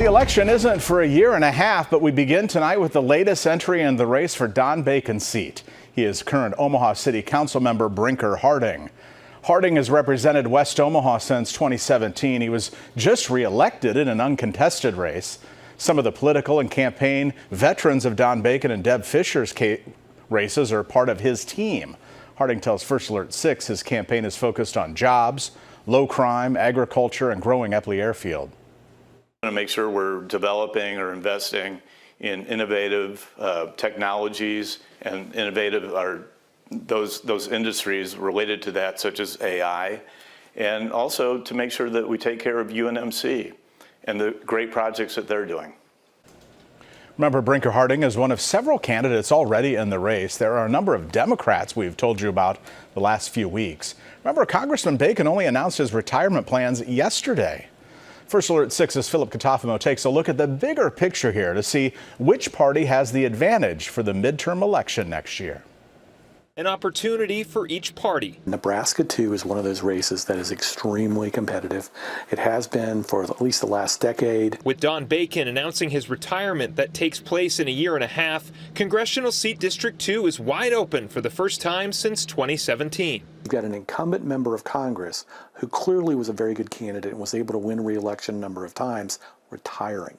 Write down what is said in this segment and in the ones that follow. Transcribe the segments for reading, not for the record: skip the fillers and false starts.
The election isn't for a year and a half, but we begin tonight with the latest entry in the race for Don Bacon's seat. He is current Omaha City Council member Brinker Harding. Harding has represented West Omaha since 2017. He was just re-elected in an uncontested race. Some of the political and campaign veterans of Don Bacon and Deb Fisher's races are part of his team. Harding tells First Alert 6 his campaign is focused on jobs, low crime, agriculture, and growing Epley Airfield. To make sure we're developing or investing in innovative technologies and innovative those industries related to that, such as AI, and also to make sure that we take care of UNMC and the great projects that they're doing. Remember, Brinker Harding is one of several candidates already in the race. There are a number of Democrats we've told you about the last few weeks. Remember, Congressman Bacon only announced his retirement plans yesterday. First Alert 6's Philip Catafimo takes a look at the bigger picture here to see which party has the advantage for the midterm election next year. An opportunity for each party. Nebraska, too, is one of those races that is extremely competitive. It has been for at least the last decade. With Don Bacon announcing his retirement that takes place in a year and a half, Congressional Seat District 2 is wide open for the first time since 2017. You've got an incumbent member of Congress who clearly was a very good candidate and was able to win re-election a number of times, retiring.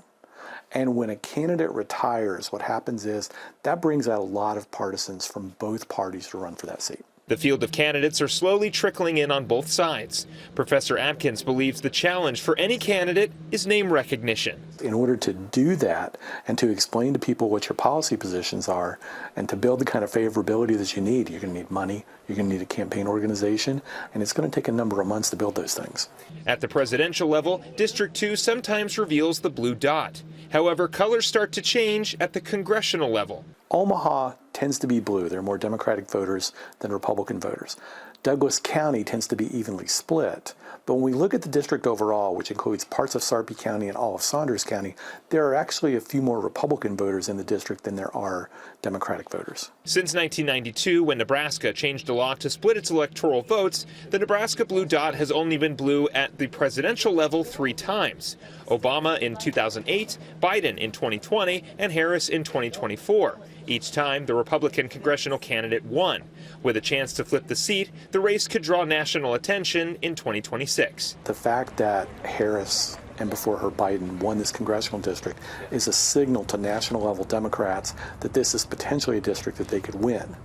And when a candidate retires, what happens is that brings out a lot of partisans from both parties to run for that seat. The field of candidates are slowly trickling in on both sides. Professor Atkins believes the challenge for any candidate is name recognition. In order to do that and to explain to people what your policy positions are and to build the kind of favorability that you need, you're going to need money, you're going to need a campaign organization, and it's going to take a number of months to build those things. At the presidential level, District 2 sometimes reveals the blue dot. However, colors start to change at the congressional level. Omaha tends to be blue. There are more Democratic voters than Republican voters. Douglas County tends to be evenly split. But when we look at the district overall, which includes parts of Sarpy County and all of Saunders County, there are actually a few more Republican voters in the district than there are Democratic voters. Since 1992, when Nebraska changed a law to split its electoral votes, the Nebraska blue dot has only been blue at the presidential level 3 times. Obama in 2008, Biden in 2020, and Harris in 2024. Each time, the Republican congressional candidate won. With a chance to flip the seat, the race could draw national attention in 2026. The fact that Harris and before her Biden won this congressional district is a signal to national level Democrats that this is potentially a district that they could win.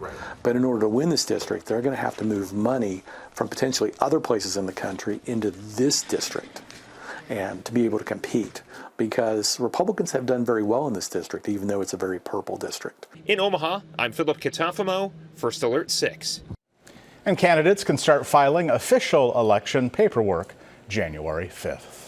But in order to win this district, they're going to have to move money from potentially other places in the country into this district and to be able to compete, because Republicans have done very well in this district, even though it's a very purple district. In Omaha, I'm Philip Catafimo, First Alert 6. And candidates can start filing official election paperwork January 5th.